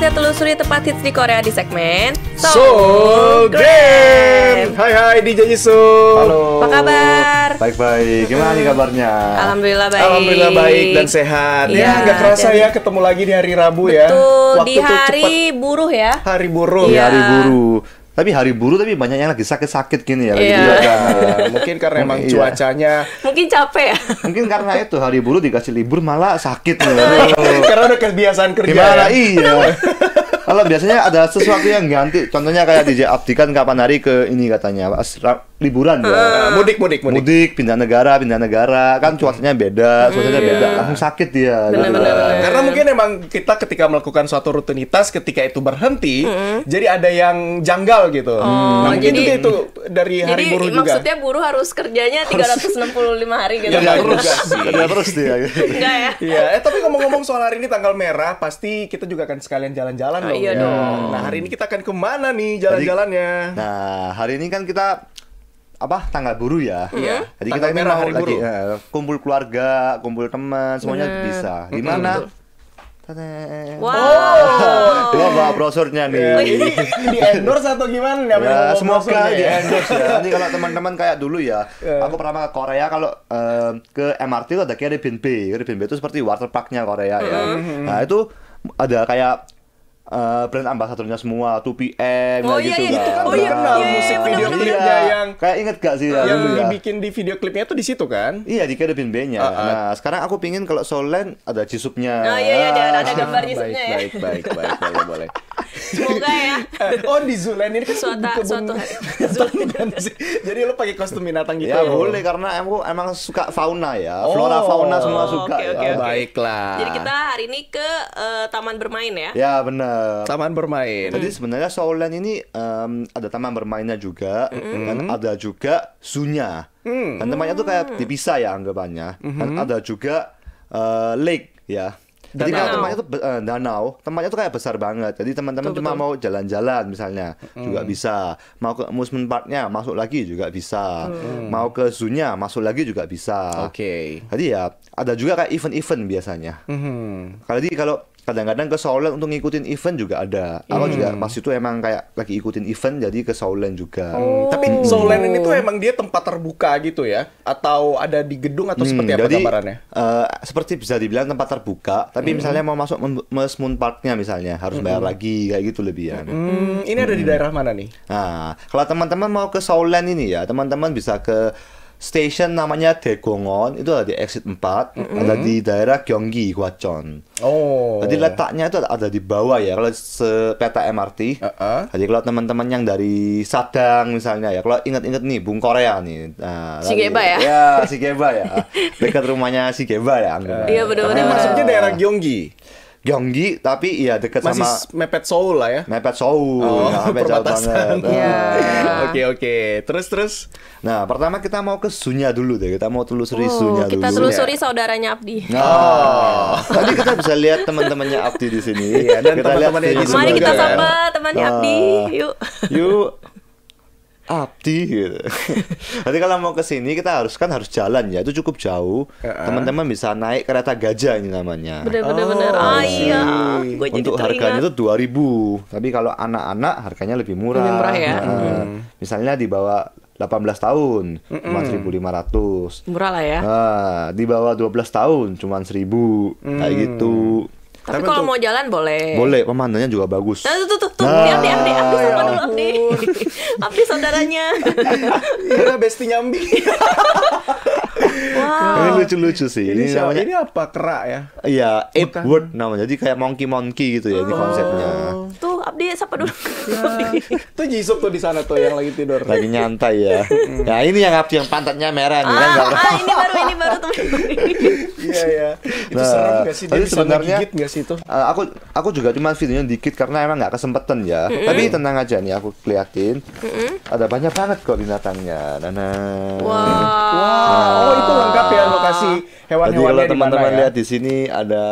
saatnya telusuri tempat hits di Korea di segmen Soulgram. Hai DJ Jisoo. Halo. Apa kabar? Baik-baik. Gimana nih kabarnya? Alhamdulillah baik. Alhamdulillah baik dan sehat. Iya, Ya, nggak kerasa dan- ya ketemu lagi di hari Rabu ya. Betul, Waktu di tuh hari cepet. buruh ya. Hari buruh. Di Iya. hari buruh. Tapi hari buruh tapi banyak yang lagi sakit-sakit gini ya. Lagi Iya. juga kan. Nah, mungkin karena emang Iya. cuacanya Mungkin capek ya. Mungkin karena itu hari buruh dikasih libur malah sakit nih. karena udah kebiasaan kerja. Gimana? Ya? Iya. Kalau biasanya ada sesuatu yang ganti, contohnya kayak DJ Abdi kan kapan hari ke ini katanya liburan ya. Mudik. Pindah negara kan cuacanya beda, langsung sakit dia. Benar-benar. Karena mungkin emang kita ketika melakukan suatu rutinitas ketika itu berhenti, jadi ada yang janggal gitu. Nah, jadi- itu dari hari Jadi buruh juga. maksudnya buruh harus kerjanya 365 hari gitu. Ya, Kerja terus dia. Enggak ya? Iya, tapi ngomong-ngomong soal hari ini tanggal merah, pasti kita juga akan sekalian jalan-jalan dong. iya ya. dong. Nah, hari ini kita akan kemana nih jalan-jalannya? Nah, hari ini kan kita tanggal buruh ya. Iya. Jadi Tanggal kita ini merah mau hari lagi buruh. kumpul keluarga, kumpul teman, semuanya bisa. Di mana? Wow. Gua bawa brosurnya nih. Ini di endorse atau gimana nih? Ya, semoga brosurnya di ya? endorse ya. Nanti kalau teman-teman kayak dulu ya, aku pernah ke Korea kalau ke MRT itu ada Caribbean Bay. Caribbean Bay itu seperti water parknya Korea ya. Nah itu ada kayak brand ambasadornya semua, 2PM Oh, kayak iya, gitu iya. kan. Oh, iya, Terkenal iya, musik bener, video bener, klipnya yang kayak inget gak sih yang dulu ya? dibikin di video klipnya tuh di situ kan? Iya di Caribbean Bay-nya. Nah sekarang aku pingin kalau Soulland ada Jisupnya. Oh iya, ada gambar Jisupnya ya. Baik, boleh. Semoga ya. Oh di Zulen ini kan Suatu hari. Bukan sih. Jadi lo pakai kostum binatang gitu. Ya boleh karena aku emang suka fauna ya, flora fauna semua suka oke, ya. oke, oke. Baiklah. Jadi kita hari ini ke taman bermain ya. Ya benar. taman bermain. Jadi sebenarnya Soulland ini ada taman bermainnya juga dan ada juga zoo-nya. Dan tempatnya tuh kayak dipisah ya anggapannya. Dan ada juga lake ya. Jadi Danau. kalau tempatnya tuh danau, tempatnya tuh kayak besar banget. Jadi teman-teman Betul, cuma betul. mau jalan-jalan misalnya juga bisa. Mau ke amusement parknya masuk lagi juga bisa. Mau ke zoo-nya masuk lagi juga bisa. Oke. Jadi ya ada juga kayak event-event biasanya. Kalau kadang-kadang ke Soulland untuk ngikutin event juga ada. Aku juga pas itu emang kayak lagi ikutin event jadi ke Soulland juga. Tapi Soulland ini tuh emang dia tempat terbuka gitu ya? Atau ada di gedung atau seperti apa Jadi gambarannya? seperti bisa dibilang tempat terbuka, tapi misalnya mau masuk amusement parknya misalnya harus bayar lagi kayak gitu lebihan. Ini ada di daerah mana nih? Nah, kalau teman-teman mau ke Soulland ini ya, teman-teman bisa ke station namanya Daegongon, itu ada di exit 4, ada di daerah Gyeonggi, Hwacheon. Oh. Jadi letaknya itu ada di bawah ya, kalau sepeta MRT. Jadi kalau teman-teman yang dari Sadang misalnya ya, kalau ingat-ingat nih Bung Korea nih. Nah, Shigeba ya? Ya, Shigeba ya. Dekat rumahnya Shigeba ya anggapnya. Iya benar-benar. Maksudnya daerah Gyeonggi. Gyeonggi tapi iya dekat Masih sama mepet Seoul lah ya? mepet Seoul. Oh, Nah, mepet jauh perbatasan. banget. Iya. Oke. Terus. Nah, pertama kita mau ke zoo-nya dulu deh. Kita mau telusuri zoo-nya dulu. Kita telusuri saudaranya Abdi. Nah, tadi kita bisa lihat teman-temannya Abdi di sini. Iya, dan kita lihat teman-temannya video Jisoo Mari kita juga kan? sapa temannya Abdi. Yuk. Yuk Abdi gitu. Nanti kalau mau ke sini kita harus jalan ya. Itu cukup jauh. Teman-teman bisa naik kereta gajah ini namanya. Bener-bener. Oh, Iya. Gue jadi Untuk harganya teringat. itu 2.000. Tapi kalau anak-anak harganya lebih murah. Lebih murah ya? Misalnya di bawah 18 tahun cuma 1.500. Murah lah ya. Nah, di bawah 12 tahun cuma 1.000 kayak gitu. Tapi kalau mau jalan boleh. Boleh, pemandangannya juga bagus. Nah, tuh. Abdi sapa dulu Abdi. Abdi saudaranya. Kira Besti Nyambi. Wow. Ini lucu-lucu sih. Ini siapa? namanya Ini apa? Kerak ya? iya, ape word namanya. Jadi kayak monkey gitu ya ini konsepnya. Tuh Abdi sapa dulu. Tuh Jisoo tuh di sana tuh yang lagi tidur. Lagi nyantai ya. Nah, ini yang Abdi yang pantatnya merah nih kan nggak Ini baru teman. Iya. Itu Nah, serem gak sih? Dia tapi bisa sebenarnya- ngegigit gak sih itu? aku juga cuma videonya dikit karena emang nggak kesempatan ya. Tapi tenang aja nih aku keliatin. Ada banyak banget kok binatangnya. Nah. Wow. Oh itu lengkap ya lokasi hewan-hewannya di mana teman-teman ya. lihat di sini ada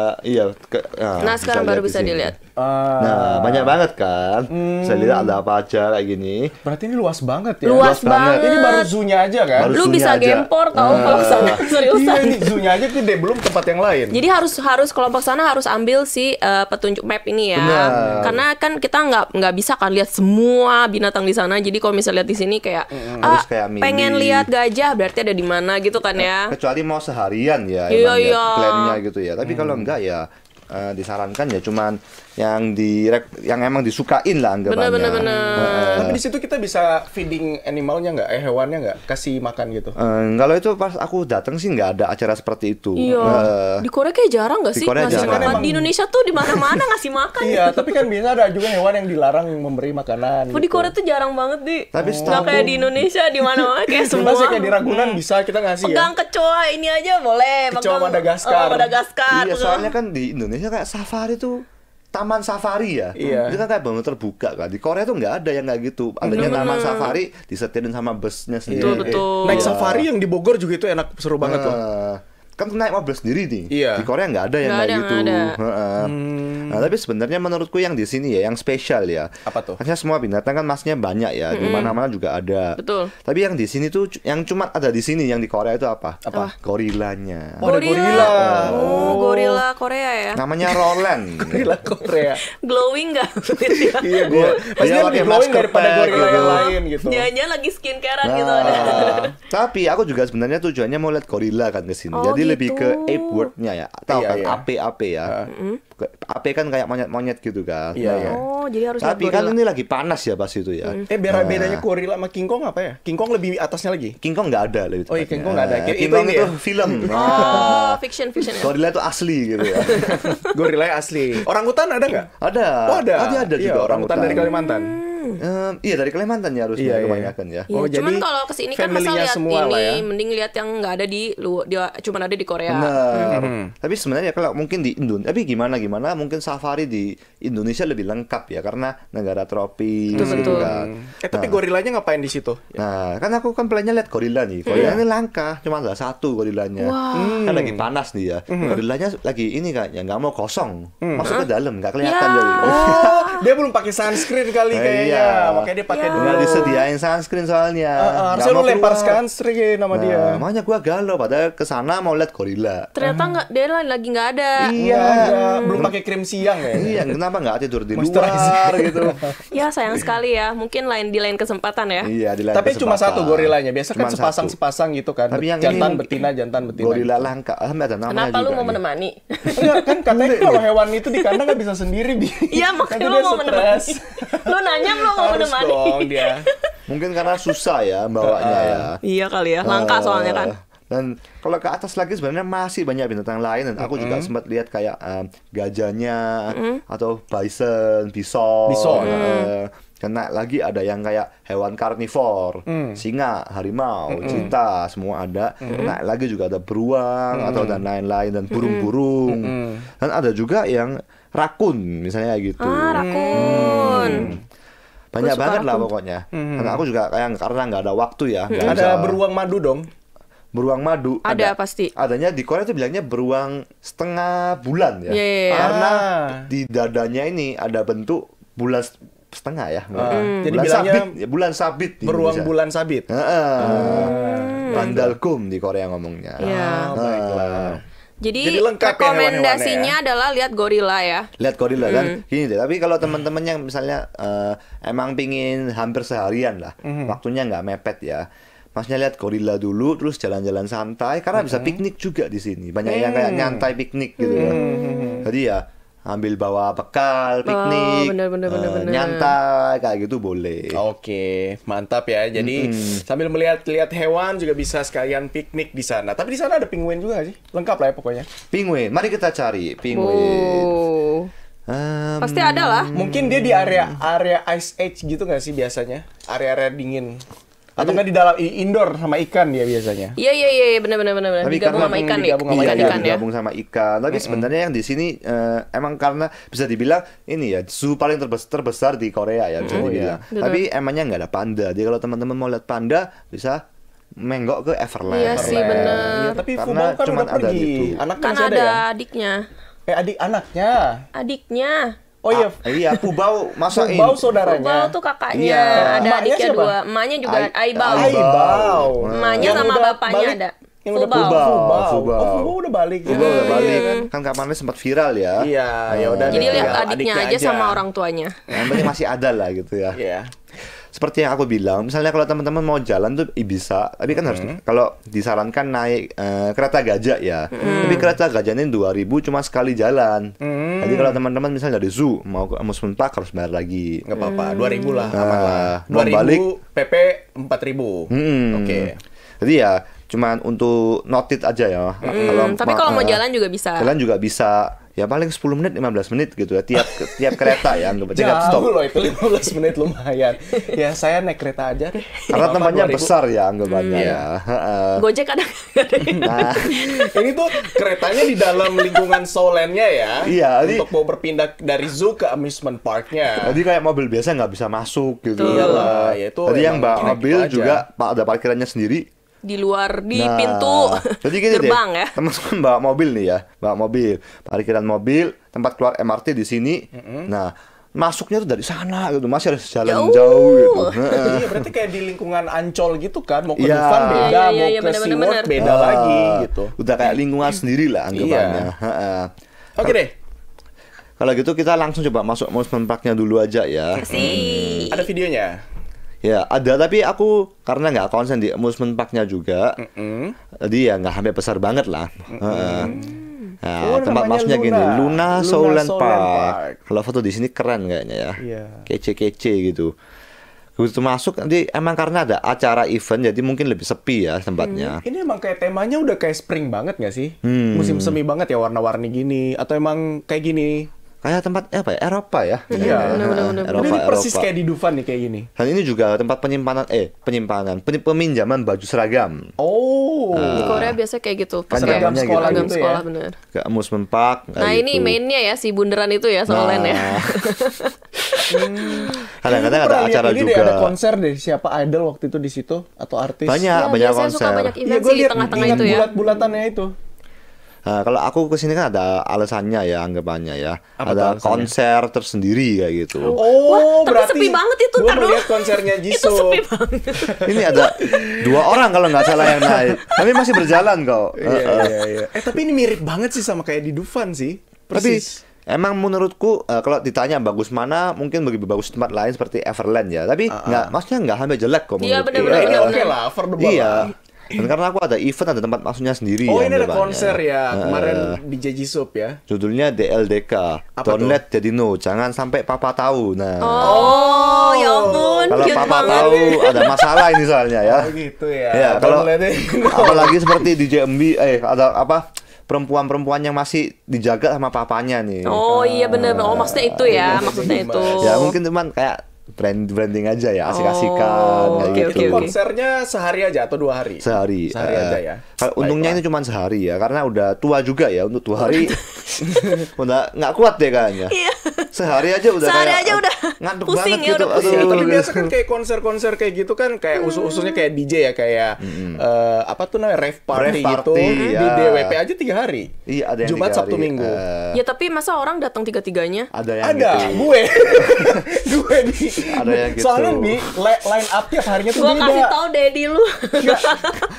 Nah, sekarang baru lihat di bisa sini. dilihat. Nah, banyak banget kan. Bisa lihat ada apa aja kayak gini. Berarti ini luas banget ya. Luas banget. banget. Ini baru zoo-nya aja kan? Baru Lu zoo-nya bisa aja. gempor tahu kalau kesana Iya, seriusan. ini zoo-nya aja gede, belum tempat yang lain. Jadi harus kelompok sana harus ambil si petunjuk map ini ya. Benar. Karena kan kita nggak bisa kan lihat semua binatang di sana. Jadi kalau misalnya lihat di sini kayak Harus kayak milih. pengen lihat gajah berarti ada di mana gitu kan ya. Kecuali mau seharian ya, Iya, emang ya, iya. plannya gitu ya. Tapi kalau enggak ya disarankan ya cuman yang yang emang disukain lah anggapannya. Bener. Tapi di situ kita bisa feeding animalnya nggak? Hewannya nggak? Kasih makan gitu? Kalau itu pas aku datang sih nggak ada acara seperti itu. Iya. Di Korea kayak jarang nggak di sih Korea ngasih jarang. makan? Di Indonesia tuh di mana-mana ngasih makan. Iya, tapi kan biasa ada juga hewan yang dilarang memberi makanan. Di Korea tuh jarang banget di. Tapi Nggak setahu kayak di Indonesia di mana-mana kayak semua. Sebenarnya kayak di Ragunan bisa kita ngasih Pegang ya. kecoa ini aja boleh. Kecoa Pegang- Madagaskar. Madagaskar. Iya, soalnya kan di Indonesia kayak safari tuh taman safari ya. Iya. Itu kan kayak bangun terbuka kan. Di Korea tuh nggak ada yang nggak gitu. Adanya taman safari disetirin sama busnya sendiri. Betul. Naik safari yang di Bogor juga itu enak, seru banget loh. Kan naik mobil sendiri nih. Iya. Di Korea nggak ada yang Nggak kayak ada, gitu. nggak ada. Heeh. Nah, tapi sebenarnya menurutku yang di sini ya, yang spesial ya. Apa tuh? Karena semua binatang kan masnya banyak ya. Di mana-mana juga ada. Betul. Tapi yang di sini tuh, yang cuma ada di sini, yang di Korea itu apa? Apa? Gorilanya. Oh, ada gorila. Oh, gorila Korea ya. Namanya Roland. Gorila Korea. Glowing nggak? Iya, gue. Pasti Dia dia pakai lebih glowing masker daripada pack gorila gitu. yang lain gitu. Jangan lagi skincarean Nah, gitu ada. tapi aku juga sebenarnya tujuannya mau lihat gorila kan ke sini. Oh, Jadi gitu. lebih ke ape word-nya ya. Tahu Iya, kan iya. ape ya. Ape kan kayak monyet-monyet gitu kan. Iya, iya. Oh, jadi harus lihat Tapi kan gorila. ini lagi panas ya pas itu ya. Bedanya gorila sama King Kong apa ya? King Kong lebih atasnya lagi. King Kong nggak ada lebih Oh, iya, tepatnya. King Kong nggak ada. King Itu Kong ini itu ya? film. Oh, fiction ya. Gorila itu asli gitu ya. Gorila asli. Orangutan ada nggak? Ada. Oh, ada. Ada Iya, juga orangutan dari Kalimantan. Iya dari Kalimantan ya harusnya Iya, iya. kebanyakan ya. Iya, Oh, cuman jadi kalau kesini kan masa family-nya lihat semua ini, lah ya. mending lihat yang nggak ada di cuman ada di Korea. Benar. Tapi sebenarnya kalau mungkin di Indonesia, tapi gimana mungkin safari di Indonesia lebih lengkap ya karena negara tropis gitu Betul. kan. Tapi gorilanya ngapain di situ? Nah, kan aku kan plannya lihat gorila nih. Gorila ini langka, cuma ada satu gorilanya. Kan lagi panas nih ya. Gorilanya lagi ini kayaknya nggak mau kosong, masuk ke dalam nggak kelihatan Ya. jadi. Oh, dia belum pakai sunscreen kali kayaknya. Iya. Makanya dia pakai dulu. Nggak disediain sunscreen soalnya. Harusnya Nggak lu mau lempar keluar. sunscreen sama dia. Nah, makanya gua galau padahal ke sana mau lihat gorila. Ternyata nggak, dia lagi nggak ada. Iya, belum pakai krim siang ya. Iya, kenapa nggak tidur di Moisturizer. luar gitu? Ya sayang sekali ya. Mungkin di lain kesempatan ya. Iya, di lain Tapi cuma kesempatan. satu gorilanya. Biasa kan Cuma sepasang-sepasang gitu kan. Tapi yang jantan ini betina, jantan betina. gorila langka. Sampai ada namanya Kenapa lu juga mau nih. menemani? Enggak, kan katanya kalau hewan itu di kandang nggak bisa sendiri, Bi. Iya, makanya Nanti lu dia mau menemani. stres. Lu nanya lu mau Harus menemani. dong dia. Mungkin karena susah ya bawanya ya. Iya kali ya, langka soalnya kan. Dan kalau ke atas lagi sebenarnya masih banyak binatang lain dan aku juga sempat lihat kayak gajahnya atau bison. Bison. Karena lagi ada yang kayak hewan karnivor, singa, harimau, cheetah, semua ada. Nah, lagi juga ada beruang atau dan lain-lain dan burung-burung. Dan ada juga yang rakun misalnya gitu. Ah, rakun. Banyak Gua suka banget lah rakun. pokoknya. Karena aku juga kayak karena nggak ada waktu ya. nggak Ada bisa- beruang madu dong. beruang madu. Ada pasti. Adanya di Korea tuh bilangnya beruang setengah bulan ya. Iya, iya, iya. Karena Ah. di dadanya ini ada bentuk bulan setengah ya. Jadi Bulan bilangnya sabit, ya, bulan sabit di Beruang Indonesia. bulan sabit. Bandalkum di Korea ngomongnya. Iya. Baiklah. Jadi, Jadi lengkap ya rekomendasinya hewan-hewannya adalah lihat gorila ya. Lihat gorila kan gini deh. Tapi kalau teman-teman yang misalnya emang pingin hampir seharian lah, waktunya nggak mepet ya. Maksudnya lihat gorila dulu, terus jalan-jalan santai, karena bisa piknik juga di sini. Banyak yang kayak nyantai piknik gitu kan. Jadi ya ambil bawa bekal, piknik, bener. nyantai kayak gitu boleh. Oke, mantap ya. Jadi sambil melihat-lihat hewan juga bisa sekalian piknik di sana. Tapi di sana ada penguin juga nggak sih? Lengkap lah ya pokoknya. Penguin, mari kita cari penguin. Oh. Pasti ada lah. Mungkin dia di area ice age gitu nggak sih biasanya? Area-area dingin. Atau nggak di dalam indoor sama ikan dia biasanya? Iya, benar. Tapi Digabung karena sama ikan ya. digabung sama Iya, Ikan-ikan ya. digabung sama ikan. Tapi sebenarnya yang di sini emang karena bisa dibilang ini ya zoo paling terbesar di Korea ya bisa Oh, dibilang. iya. Tapi emangnya nggak ada panda. Jadi kalau teman-teman mau lihat panda bisa menggok ke Everland. Iya sih, bener. Iya, tapi Karena Fubao kan cuman udah ada pergi. gitu. Anaknya Kan masih ada ada ya? adiknya. Adik anaknya. Adiknya. Oh iya, Iya, Fubao masa ini. Fubao saudaranya. Fubao tuh kakaknya. Iya. Ada Emaknya adiknya siapa? 2. Emaknya juga Aibao. Aibao. Emaknya Yang sama udah bapaknya balik- ada. Yang udah Fubao. Fubao. Fubao. Oh, Fubao udah balik. Fubao udah Iya, balik. kan? Kan kapannya sempat viral ya. Iya, ya udah. Jadi deh, lihat tinggal adiknya aja sama orang tuanya. Yang penting masih ada lah gitu ya. Iya. Seperti yang aku bilang, misalnya kalau teman-teman mau jalan tuh bisa, tapi kan harus kalau disarankan naik kereta gajah ya. Tapi kereta gajah ini 2.000 cuma sekali jalan. Jadi kalau teman-teman misalnya dari zoo mau ke amusement park harus bayar lagi. Nggak apa-apa, 2.000 lah, aman lah. mau 2.000, balik. PP 4.000. Oke. Jadi ya cuman untuk notit aja ya. Tapi kalau mau jalan juga bisa. Jalan juga bisa. Ya paling 10 menit 15 menit gitu ya tiap kereta ya anggap aja nggak stop. Jauh loh itu 15 menit lumayan. Ya saya naik kereta aja deh. Karena Apa, tempatnya 2.000? besar ya anggapannya Iya. ya. Heeh. Gojek ada. Nah, Ini tuh keretanya di dalam lingkungan Soulland-nya ya. Iya, jadi- Untuk mau berpindah dari zoo ke amusement park-nya. jadi kayak mobil biasa nggak bisa masuk gitu. Tuh. Iyalah, ya itu Jadi yang emang bawa naik mobil itu aja. juga ada parkirannya sendiri. Di luar di Nah, pintu jadi gini gerbang deh, ya. teman-teman bawa mobil nih ya, bawa mobil, parkiran mobil, tempat keluar MRT di sini. Nah, masuknya tuh dari sana gitu, masih harus jalan Jauh. jauh gitu. Heeh. Iya, berarti kayak di lingkungan Ancol gitu kan. Mau ke Iya. Dufan beda, Iya, iya, mau iya, ke bener, bener, SeaWorld bener. beda lagi gitu. Udah kayak lingkungan sendiri lah anggapannya. Iya. Heeh. Oke deh, Kalau gitu kita langsung coba masuk amusement parknya dulu aja ya. Sih. ada videonya. Ya ada, tapi aku karena nggak konsen di amusement parknya juga, jadi ya nggak sampai besar banget lah. Heeh. Nah, Oh, tempat namanya masuknya gini, Luna Luna Soulland Soulland Park. Park. Kalau foto di sini keren kayaknya ya, Iya. kece-kece gitu. Begitu masuk nanti emang karena ada acara event, jadi mungkin lebih sepi ya tempatnya. Ini emang kayak temanya udah kayak spring banget nggak sih? Hmm. Musim semi banget ya, warna-warni gini. Atau emang kayak gini? Kayak tempat apa ya? Eropa ya. Iya, bener-bener. Eropa, Ini persis Eropa. kayak di Dufan nih kayak gini. Dan ini juga tempat peminjaman baju seragam. Oh. Di Korea biasa kayak gitu. Kan Pakai zamannya gitu. seragam gitu ya. sekolah bener. Ke amusement park. kayak Nah ini gitu. mainnya ya si bunderan itu ya Soulland ya. Nah. Kadang-kadang ada Pernah lihat acara ini juga. deh, ada konser deh, siapa idol waktu itu di situ atau artis? Banyak, Ya, banyak biasanya konser. suka banyak Iya, event gue sih di lihat tengah-tengah ingat itu ya. bulat-bulatannya itu. Nah, kalau aku kesini kan ada alasannya ya anggapannya ya. Apa tuh Ada alasannya? konser tersendiri kayak gitu. Oh, Wah, tapi berarti sepi banget itu, Gue tar dulu. melihat konsernya Itu Jisoo. sepi banget. Ini ada 2 orang kalau nggak salah yang naik. Tapi masih berjalan kok. Iya. Tapi ini mirip banget sih sama kayak di Dufan sih. Tapi Persis. emang menurutku kalau ditanya bagus mana, mungkin lebih bagus tempat lain seperti Everland ya. Tapi nggak, maksudnya nggak sampai jelek kok. Iya, menurutku. benar-benar, Ini benar. oke lah, affordable Iya. lah. Dan karena aku ada event, ada tempat masuknya sendiri. Oh, ya, ini ada anggapannya. konser ya. Kemarin di JJ Soup ya. Judulnya DLDK. Apa Don't tuh? let Daddy know. Jangan sampai papa tahu. Nah, Oh, ya ampun, kalau cute papa banget. tahu ada masalah ini soalnya ya. Oh gitu ya. Ya, kalau Don't let it know. apalagi seperti di JMB, ada apa? Perempuan-perempuan yang masih dijaga sama papanya nih. Oh iya bener. Oh maksudnya itu ya, maksudnya itu. Ya mungkin cuman kayak branding aja ya, asik-asikan Oh, kayak oke, gitu. oke. Konsernya sehari aja atau 2 hari? Sehari. Sehari aja ya. Kalau untungnya ini cuma sehari ya, karena udah tua juga ya untuk 2 hari. Udah nggak kuat deh kayaknya. Iya. Sehari aja udah Sehari kayak aja udah ngantuk pusing banget ya, gitu. udah pusing. Aduh, Tapi gitu. biasa kan kayak konser-konser kayak gitu kan kayak usul-usulnya kayak DJ ya, kayak apa tuh namanya, rave party, Rave gitu. party, Di ya. DWP aja 3 hari. Iya, ada yang Jumat, 3 Sabtu, hari. Minggu. Ya tapi masa orang datang tiga-tiganya? Ada yang Ada, gitu. gue. Gue di. Ada yang gitu. Soalnya di line up tiap harinya tuh Gua beda. kasih tau Daddy lu.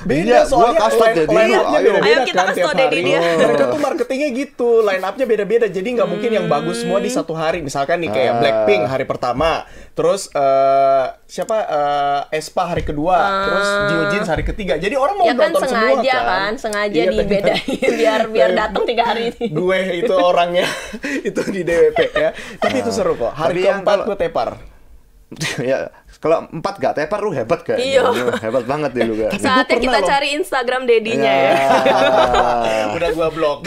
Beda, Iya, gua soalnya kasih tau Daddy line lu, up-nya ayo. beda-beda Ayo kita kan kasih tiap tau Daddy hari. dia. Mereka tuh marketingnya gitu, line up-nya beda-beda. Jadi nggak mungkin yang bagus semua di satu hari. Misalkan nih kayak Blackpink hari pertama, terus siapa Aespa hari kedua, terus Jio Jeans hari ketiga. Jadi orang mau Ya kan nonton semua sengaja kan. kan, sengaja Iya, dibedain biar datang 3 hari ini. Gue itu orangnya itu di DWP ya. Tapi itu seru kok. Hari Tapi yang keempat kalau- gue tepar. Ya, kalau 4 gak tepar lu hebat kayaknya. Iya. Lu hebat banget deh lu kayak. Saatnya pernah kita loh. cari Instagram Daddy-nya ya. Udah gua blok.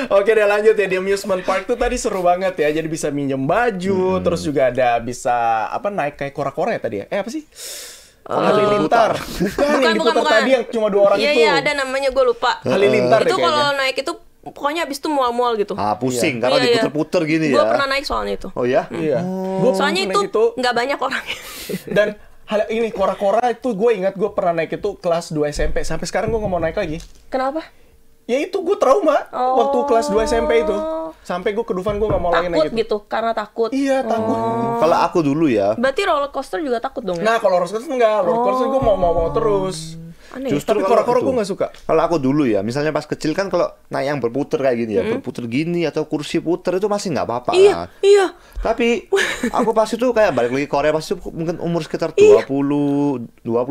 Oke deh, lanjut ya. Di amusement park tuh tadi seru banget ya. Jadi bisa minjem baju, terus juga ada bisa apa, naik kayak kora-kora ya tadi ya. Apa sih? Halilintar. Bukan yang diputar tadi yang cuma 2 orang Iya itu. iya ada namanya gue lupa. Halilintar deh Itu kalau kayaknya. naik itu pokoknya abis itu mual-mual gitu. Ah, pusing karena Iya, iya. diputer-puter gini Gue ya. pernah naik soalnya itu. Oh ya? Iya. Gua Soalnya pernah itu naik nggak banyak orang. dan hal ini kora-kora itu gue ingat gue pernah naik itu kelas 2 SMP. Sampai sekarang gue nggak mau naik lagi. Kenapa? Ya itu gue trauma waktu kelas 2 SMP itu. Sampai gue ke Dufan gue nggak mau lagi naik Takut gitu, karena takut. Iya, takut. Kalau aku dulu ya, Berarti roller coaster juga takut dong ya? Nah, kalau roller coaster enggak. Roller coaster gue mau terus. Aneh. justru Tapi kalau kora-kora itu, gue nggak suka. Kalau aku dulu ya, misalnya pas kecil kan kalau naik yang berputar kayak gini ya, berputar gini atau kursi putar itu masih nggak apa-apa Iya, lah. iya. Tapi aku pas itu kayak balik lagi Korea pas itu mungkin umur sekitar 20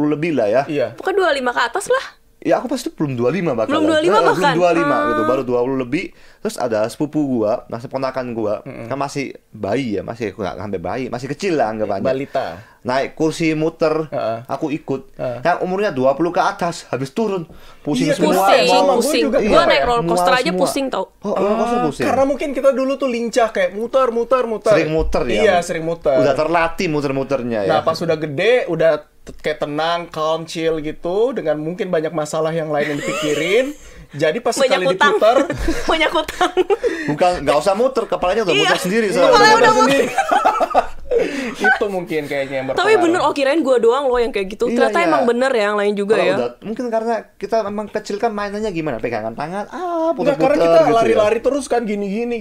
lebih lah ya. Iya. Pokoknya 25 ke atas lah. Ya aku pas itu belum 25 bahkan. Belum 25 bahkan? Belum 25 gitu, baru 20 lebih. Terus ada sepupu gua, masih ponakan gua, kan masih bayi ya, masih nggak sampai bayi, masih kecil lah anggapannya. Balita. Naik kursi muter, aku ikut. Yang umurnya 20 ke atas, habis turun. Pusing Iya, semua. Pusing, sama, gua pusing. juga. Gua Iya, naik roller coaster mual aja semua. pusing tau. Oh, roller coaster pusing. Karena mungkin kita dulu tuh lincah kayak muter. Sering muter ya. Iya, sering muter. Udah terlatih muter-muternya ya. Nah, pas udah gede, udah kayak tenang, calm, chill gitu, dengan mungkin banyak masalah yang lain yang dipikirin. Jadi pas sekali Banyak utang. diputar, Banyak utang. Bukan, nggak usah muter, kepalanya udah muter sendiri. iya, soalnya. Kepalanya udah sendiri. Itu mungkin kayaknya yang Tapi berpengaruh. bener, oh kirain gue doang loh yang kayak gitu. Iya, Ternyata iya. emang bener ya yang lain juga Kalau ya. udah, mungkin karena kita memang kecil kan mainannya gimana, pegangan tangan, Enggak, puter-puter karena kita gitu lari-lari terus kan gini-gini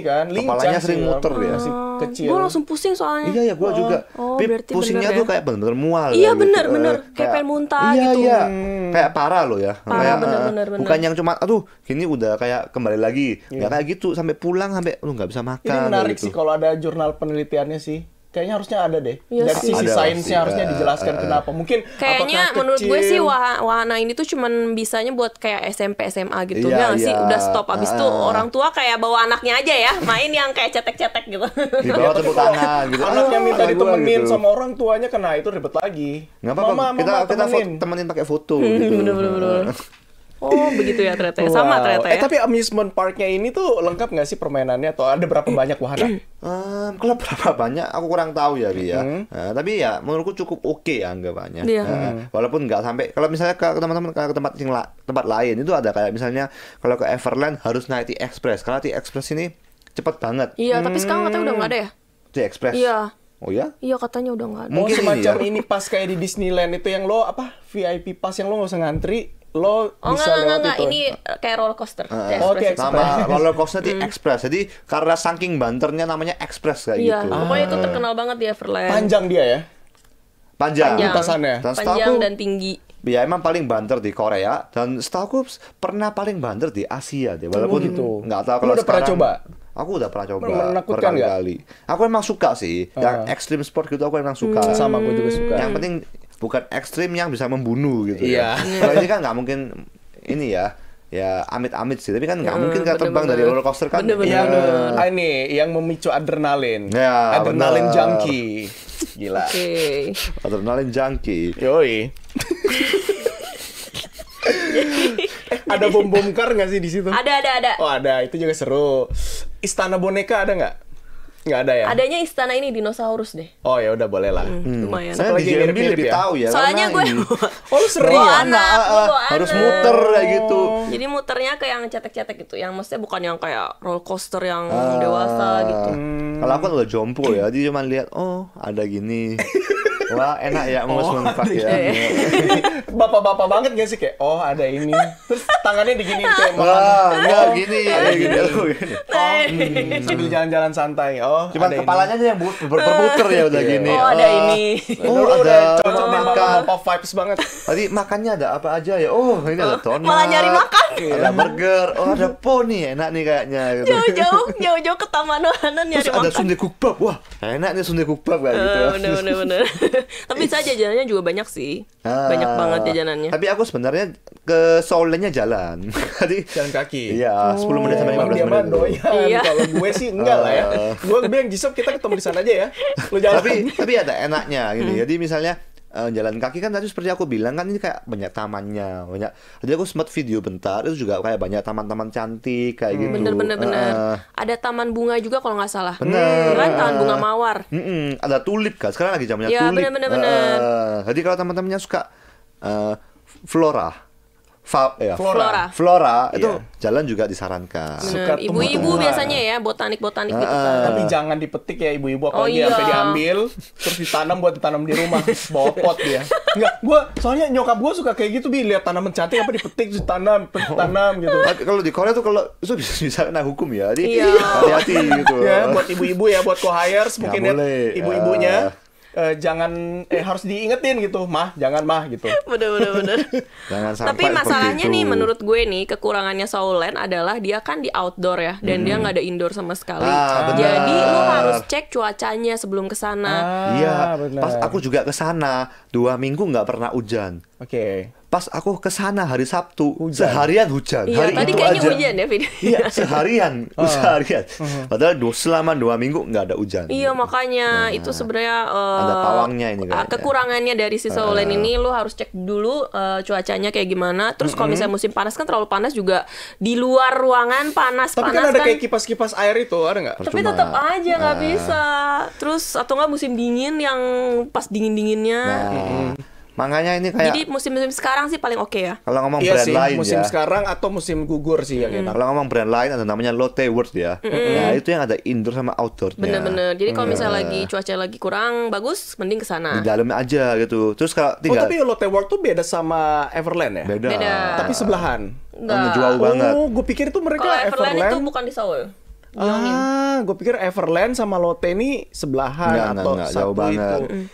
kan. Lincah Kepalanya sih, sering muter ya. Masih kecil. Gue langsung pusing soalnya. Iya ya, gua juga. Oh, Tapi berarti pusingnya bener tuh ya. kayak bener-bener mual. Iya, ya, bener. Kayak pengen muntah iya, gitu. Iya, kayak parah loh ya. Parah, Kayak, bener. Bukan yang cuma, aduh, gini udah kayak kembali lagi. Nggak kayak gitu, sampai pulang sampai lu nggak bisa makan. Ini menarik gitu. sih kalau ada jurnal penelitiannya sih. Kayaknya harusnya ada deh. Iya Dari sih. sisi Ada sainsnya pasti. harusnya dijelaskan kenapa. Mungkin Kayaknya apakah menurut gue kecil- sih wahana ini tuh cuman bisanya buat kayak SMP SMA gitu. Iya, Ya nggak sih? iya. Udah stop. Abis itu orang tua kayak bawa anaknya aja ya, main yang kayak cetek-cetek gitu. Di bawah tepuk tangan gitu. Anaknya minta Sama gua ditemenin gitu. sama orang tuanya, kena itu ribet lagi. Nggak apa-apa, Mama, kita temenin. temenin pakai foto gitu. Bener. Oh begitu ya ternyata. Sama Wow. ternyata ya. Tapi amusement parknya ini tuh lengkap nggak sih permainannya, atau ada berapa banyak wahana? Kalau berapa banyak aku kurang tahu ya Ria. Nah, tapi ya menurutku cukup oke ya anggapannya. Iya. Walaupun nggak sampai, kalau misalnya ke teman-teman ke tempat lain itu ada kayak misalnya kalau ke Everland harus naik T-Express. Karena T-Express ini cepet banget. Iya, tapi sekarang katanya udah nggak ada ya? T-Express. Iya. Oh ya? Iya katanya udah nggak ada. Oh, Mungkin semacam ini ya. ini pas kayak di Disneyland itu yang lo apa VIP pass yang lo nggak usah ngantri, lo Oh bisa enggak, lewat itu. ini kayak roller coaster. Oh, T-Express. oke. Sama roller coaster T-Express. Jadi karena saking banternya namanya Express kayak Iya, gitu. pokoknya itu terkenal banget di Everland. Panjang dia ya. Panjang. Lintasannya. Dan Panjang setahu dan tinggi. ya emang paling banter di Korea dan setahu pernah paling banter di Asia deh, walaupun gitu. nggak tahu Lu kalau udah pernah sekarang. coba? Aku udah pernah coba Menakutkan nggak? berkali-kali. Aku emang suka sih yang extreme sport gitu, aku emang suka. Sama gue juga suka. Yang penting bukan ekstrim yang bisa membunuh gitu. Iya. Ya. Kalau ini kan nggak mungkin ini ya amit-amit sih, tapi kan nggak mungkin kita terbang bener-bener. dari roller coaster kan. Bener-bener. Yang ini yang memicu adrenalin. Ya, Adrenalin bener. junkie. Gila. Oke. Adrenalin junkie. Yoi. Ada bom kar nggak sih di situ? Ada. Oh ada, itu juga seru. Istana boneka ada nggak? Nggak ada ya? Adanya istana ini dinosaurus deh. Oh ya udah boleh lah. Lumayan. Saya di Apalagi JMB mirip-mirip lebih ya? tahu ya. Soalnya karena gue ini Oh lu sering bawa ya? anak, bawa harus anak. muter kayak gitu. Jadi muternya ke yang cetek-cetek gitu, yang maksudnya bukan yang kayak roller coaster yang dewasa gitu. Kalau aku kan udah jompo ya, dia cuma lihat, oh ada gini. Wah enak ya amusement park ya. Bapak-bapak banget gak sih kayak oh ada ini. Terus tangannya diginiin kayak Wah enggak gini, ada gini. Aku gini. sambil jalan-jalan santai. Oh Cuma ada kepalanya aja yang berputar ya udah gini. Oh ada ini. Oh Lu ada udah cocok nih makan. bapak vibes banget. Tadi makannya ada apa aja ya? Oh ini ada donat. Malah nyari makan. Ada burger. Oh ada po nih, enak nih kayaknya. Gitu. Jauh-jauh ke taman wahana nyari Terus ada makan. sundae kukbab. Wah enak nih sundae kukbab kayak gitu. Bener. Tapi saya jajanannya juga banyak sih. Banyak banget jajanannya. Tapi aku sebenarnya ke Seoul-nya jalan. Tadi Jalan kaki. iya 10 menit sampai Emang 15 dia mah menit. doyan. Iya. Kalau gue sih enggak lah ya. Gue bilang Jisop kita ketemu di sana aja ya. Lu jalan. Tapi ada enaknya gini. Jadi misalnya jalan kaki kan tadi seperti aku bilang kan ini kayak banyak tamannya, banyak. Jadi aku sempat video bentar itu juga kayak banyak taman-taman cantik kayak gitu. Bener. Ada taman bunga juga kalau nggak salah. Bener. Kan taman bunga mawar. Ada tulip kan. Sekarang lagi zamannya Ya, tulip. bener. Jadi kalau teman-temannya suka flora Flora. Flora itu Iya. jalan juga disarankan. Suka Bener. Ibu-ibu tumbuh-tumbuhan. biasanya ya, botanik-botanik gitu kan. Tapi jangan dipetik ya ibu-ibu, Oh, apalagi iya. sampai diambil terus ditanam buat ditanam di rumah, bawa pot dia. Enggak, soalnya nyokap gua suka kayak gitu, lihat tanaman cantik apa dipetik terus tanam gitu. Tapi kalau di Korea tuh kalau itu bisa kena hukum ya. Jadi Iya. hati-hati gitu. Ya, buat ibu-ibu ya, buat co-hires Nggak mungkin ya, boleh. ibu-ibunya jangan harus diingetin gitu, mah jangan mah gitu. Bener. Jangan sampai Tapi masalahnya seperti nih itu. menurut gue nih kekurangannya Seoul adalah dia kan di outdoor ya dan dia nggak ada indoor sama sekali. benar. Jadi lo harus cek cuacanya sebelum ke sana. Iya, benar. pas aku juga ke sana 2 minggu nggak pernah hujan. Oke. Pas aku ke sana hari Sabtu, Hujan. seharian hujan. Iya, Hari tadi itu kayaknya aja. hujan ya video. Iya, seharian. Padahal selama 2 minggu nggak ada hujan. Iya makanya itu sebenarnya ada pawangnya ini kayaknya. kekurangannya dari si Seoul ini lo harus cek dulu cuacanya kayak gimana. Terus kalau misalnya musim panas kan terlalu panas juga di luar ruangan panas. Tapi kan ada kayak kipas-kipas air itu, ada nggak? Tapi Percuma. tetap aja nggak bisa. Terus atau nggak musim dingin yang pas dingin-dinginnya. Nah, makanya ini kayak Jadi musim-musim sekarang sih paling oke ya. kalau ngomong Iya brand sih, lain musim ya. sekarang atau musim gugur sih yang enak. Kalau ngomong brand lain ada namanya Lotte World ya. Nah, itu yang ada indoor sama outdoornya. Bener-bener. Jadi kalau misalnya lagi cuaca lagi kurang bagus, mending ke Di sana. dalamnya aja gitu. Terus kalau Oh, tinggal tapi Lotte World tuh beda sama Everland ya? beda. Beda. Tapi sebelahan. Enggak. Jauh banget. Oh, gue pikir itu mereka Kalau Everland itu Everland. bukan di Seoul. Gue pikir Everland sama Lotte ini sebelahan Enggak, atau enggak, satu jauh banget. itu.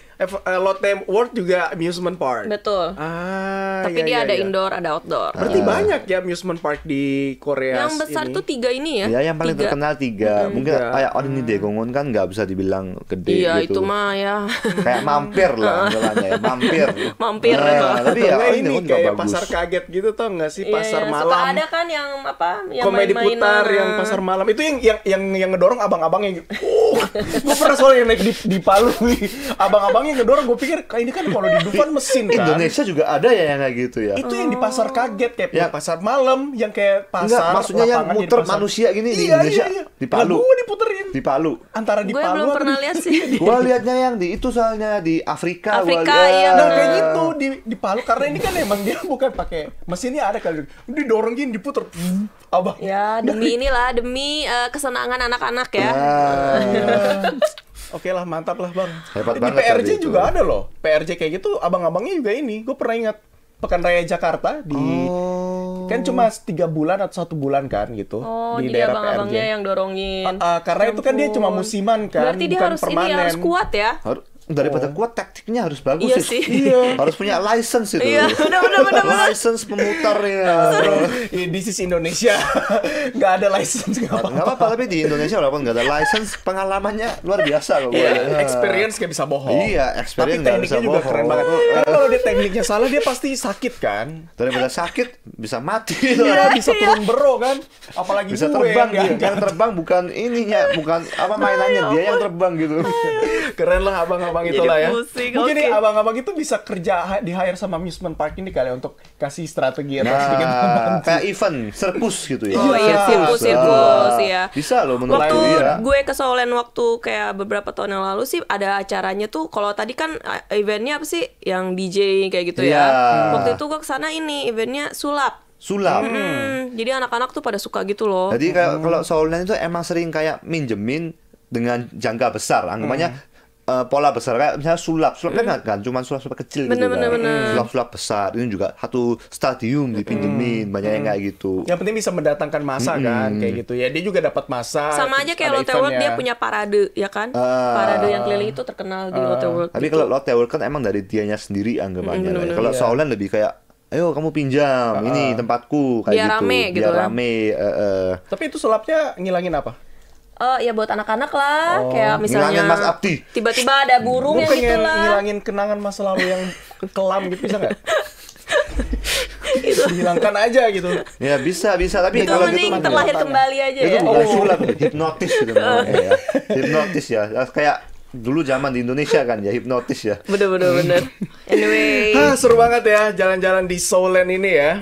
Lotte World juga amusement park. Betul. Iya, Tapi dia iya, ada iya. indoor, ada outdoor. Berarti banyak ya amusement park di Korea. Yang besar ini. tuh 3 ini ya. Ya yang paling 3. terkenal 3. Mungkin Tiga. kayak Oni Daegongun kan nggak bisa dibilang gede Iya gitu. itu mah ya. Kayak mampir lah anggapannya ya, mampir. Mampir Nah, itu. tapi Atau ya nggak Oni ini Daegongun nggak kayak bagus. pasar kaget gitu tau nggak sih, pasar Iya, malam. Suka ada kan yang apa? Yang Komedi main-mainan. putar yang pasar malam itu yang ngedorong abang-abangnya gitu. Gue pernah soalnya naik di Palu nih. Abang-abangnya ngedorong, gue pikir kayak ini kan kalau di Dufan mesin kan. Indonesia juga ada ya yang kayak gitu ya. Itu yang di pasar kaget kayak Ya. pasar malam yang kayak pasar. Enggak, maksudnya yang lapangan jadi muter pasar. manusia gini di Iya, Indonesia. iya, iya. Di Palu. Lah, gue diputerin. Di Palu. Antara di Gue Palu belum atau pernah di- lihat sih. Gua liatnya yang di itu soalnya di Afrika. Afrika, gua liat. iya, Nah bener. kayak gitu di Palu karena ini kan emang dia bukan pakai mesinnya, ada kali didorong gini diputer. Abang. Ya demi inilah demi kesenangan anak-anak ya. Oke lah, mantap lah bang. Hebat Di banget PRJ tadi itu. juga ada loh. PRJ kayak gitu, abang-abangnya juga ini. Gue pernah ingat Pekan Raya Jakarta di Oh. kan cuma 3 bulan atau 1 bulan kan gitu Oh, di jadi daerah abang-abangnya PRJ. yang dorongin. Karena itu kan dia cuma Ampun. musiman kan, Berarti dia bukan harus permanen. ini harus kuat ya. Daripada kuat taktiknya harus bagus Iya sih. Iya. Harus punya license itu. Iya, benar. License pemutarnya. This is Indonesia. Nggak ada license nggak apa-apa. Nggak apa-apa, tapi di Indonesia walaupun nggak ada license, pengalamannya luar biasa kok. Iya, experience kayak bisa bohong. Iya, Tapi experience nggak tekniknya bisa juga bohong. keren banget. Karena kalau dia tekniknya salah dia pasti sakit kan. Daripada sakit bisa mati. Iya, bisa turun bero kan. Apalagi Bisa gue terbang yang dia. Yang terbang bukan ininya, bukan apa mainannya, dia yang terbang gitu. Keren lah abang-abang Jadi itulah ya. pusing, Mungkin oke. nih abang-abang itu bisa kerja di hire sama amusement park ini kali ya, untuk kasih strategi atau sedikit Nah, membantu. kayak event, sirkus gitu ya. Oh iya, sirkus ya. Bisa loh menurut Waktu gue ya. gue ke Seoul waktu kayak beberapa tahun yang lalu sih ada acaranya tuh. Kalau tadi kan eventnya apa sih yang DJ kayak gitu ya. Iya. Waktu itu gue kesana ini eventnya sulap. Sulap. Jadi anak-anak tuh pada suka gitu loh. Jadi kalau Seoulland itu emang sering kayak minjemin dengan jangka besar. Anggapannya pola besar kayak misalnya sulapnya kan cuma sulap kecil gitu Bener. kan. Sulap besar ini juga satu stadium dipinjemin, banyak yang kayak gitu. Yang penting bisa mendatangkan masa kan, kayak gitu ya. Dia juga dapat masa. Sama terus aja kayak ada Lotte World, eventnya. dia punya parade ya kan. Parade yang keliling itu terkenal di Lotte World. Tapi gitu. kalau Lotte World kan emang dari dianya sendiri anggapannya. Bener-bener, Kalau iya. Seoulland lebih kayak ayo kamu pinjam ini tempatku kayak Biar gitu. rame gitu Biar kan. rame. Tapi itu sulapnya ngilangin apa? Ya buat anak-anak lah, kayak misalnya ngilangin Mas Abdi. tiba-tiba ada burung Gue yang gitu pengen lah. ngilangin kenangan masa lalu yang kelam gitu, bisa nggak? Dihilangkan aja gitu. Ya bisa tapi Itu kalau mending gitu terlahir kembali aja itu ya. bukan sulap, hipnotis gitu namanya ya. Hipnotis ya. Kayak dulu zaman di Indonesia kan ya, hipnotis ya. Bener. Anyway. Seru banget ya jalan-jalan di Soulland ini ya.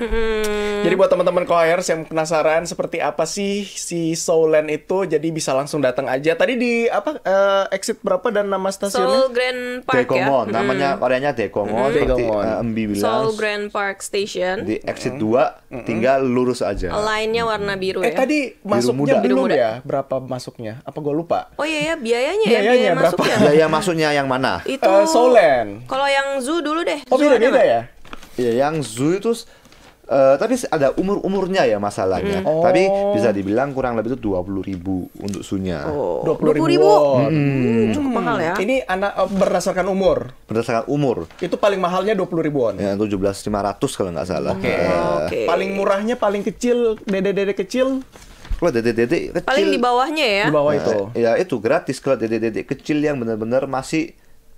Jadi buat teman-teman Choirs yang penasaran seperti apa sih si Soulland itu, jadi bisa langsung datang aja. Tadi di exit berapa dan nama stasiunnya? Seoul Grand Park Daegongwon, ya. namanya Koreanya Daegongwon, seperti Embi bilang. Seoul Grand Park Station. Di exit 2 tinggal lurus aja. Lainnya warna biru ya. Tadi masuknya muda. belum Biru muda. ya? Berapa masuknya? Apa gue lupa? Oh iya ya, biayanya Biayanya berapa? masuknya. Biaya masuknya yang mana? Itu Soulland. kalau yang zoo dulu deh. Oh Zoo ada beda-beda nggak? ya? Ya, yang zoo itu tapi ada umurnya ya masalahnya. Oh. Tapi bisa dibilang kurang lebih itu 20.000 untuk zoo-nya. Oh, 20.000 20.000. won. Cukup mahal ya. Ini berdasarkan umur. Berdasarkan umur. Itu paling mahalnya 20.000 won. Ya 17.500 kalau nggak salah. Oke. Oke. Paling murahnya paling kecil, dede-dede kecil Kalau dede-dede kecil Paling di bawahnya ya. di bawah itu. Ya itu gratis. Kalau dede-dede kecil yang benar-benar masih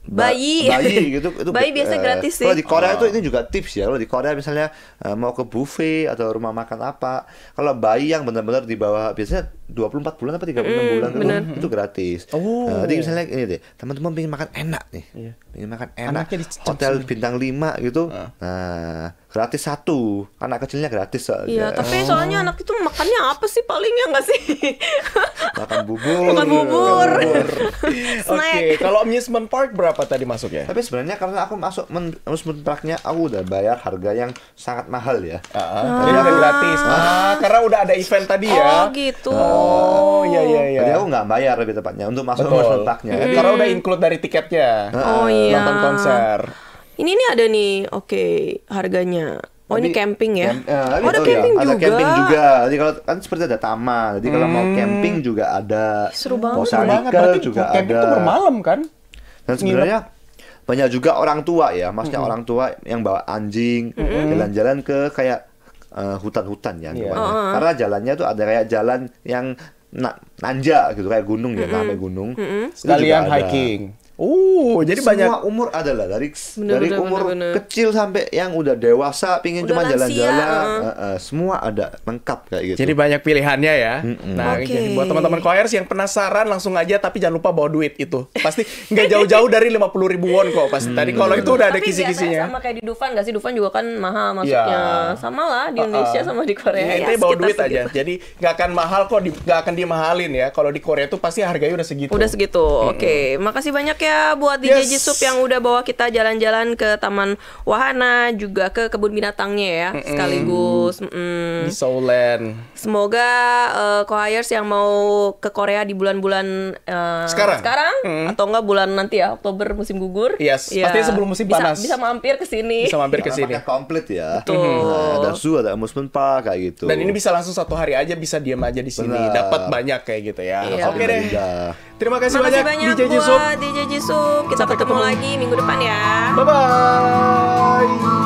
Bayi. bayi gitu itu Bayi biasa gratis sih. Kalau di Korea itu ini juga tips ya. Kalau di Korea misalnya mau ke buffet atau rumah makan apa, kalau bayi yang benar-benar di bawah biasanya 24 bulan apa 36 bulan itu gratis. Oh. Jadi misalnya ini deh, teman-teman pengen makan enak nih. Iya. Pengen makan enak. Anaknya di Hotel bintang 5 gitu. Nah, gratis 1. Anak kecilnya gratis soalnya. Iya, tapi soalnya anak itu makannya apa sih palingnya nggak sih? Makan bubur. Makan bubur. Oke, kalau amusement park berapa tadi masuknya? Tapi sebenarnya karena aku masuk amusement parknya, aku udah bayar harga yang sangat mahal ya. Jadi udah gratis. Karena udah ada event tadi ya. Oh gitu. Oh, iya. Jadi aku nggak bayar lebih tepatnya untuk masuk Betul. amusement parknya. Karena udah include dari tiketnya. Oh iya. Nonton konser. Ini nih ada nih, oke harganya. Oh ini Tapi camping ya? oh, ada iya, camping ada juga. camping juga. Jadi kalau kan seperti ada taman. Jadi kalau mau camping juga ada. Seru banget. Botanical Banget, berarti juga camping ada. tuh bermalam kan? Dan sebenarnya banyak juga orang tua ya, maksudnya orang tua yang bawa anjing jalan-jalan ke kayak hutan-hutan ya, Iya. gimana. Karena jalannya tuh ada kayak jalan yang nanja gitu kayak gunung ya, namanya gunung. Itu Sekalian juga ada. hiking. Jadi Semua banyak. umur adalah dari Bener, umur bener. kecil sampai yang udah dewasa pingin Udah cuma lansia, jalan-jalan, semua ada lengkap kayak gitu. Jadi banyak pilihannya ya. Nah, Oke. jadi buat teman-teman Choirs yang penasaran langsung aja, tapi jangan lupa bawa duit itu. Pasti nggak jauh-jauh dari 50.000 won kok. Pasti tadi kalau itu udah ada Tapi biasanya kisi-kisinya. sama kayak di Dufan nggak sih? Dufan juga kan mahal masuknya. Sama lah di Indonesia sama di Korea. Ya, Ya, intinya bawa sekitar duit segitu. aja. Jadi nggak akan mahal kok, nggak akan dimahalin ya. Kalau di Korea tuh pasti harganya udah segitu. Udah segitu. Oke, makasih banyak ya buat DJ Yes. Jisup yang udah bawa kita jalan-jalan ke Taman Wahana, juga ke kebun binatangnya ya, sekaligus. Di Soulland. Semoga Choirs yang mau ke Korea di bulan-bulan Sekarang? atau enggak bulan nanti ya, Oktober musim gugur. Yes, ya, pastinya sebelum musim panas. Bisa mampir ke sini. Bisa mampir ke Karena sini. pakai komplit ya. Betul. Nah, ada zoo, ada amusement park kayak gitu. Dan ini bisa langsung satu hari aja, bisa diam aja di sini, Benar. dapat banyak kayak gitu ya. Iya. Oke deh. Beda. Terima kasih Makasih banyak banyak DJ Jisup. buat DJ Jisup. Kita Sampai ketemu ketemu. lagi minggu depan ya. Bye bye.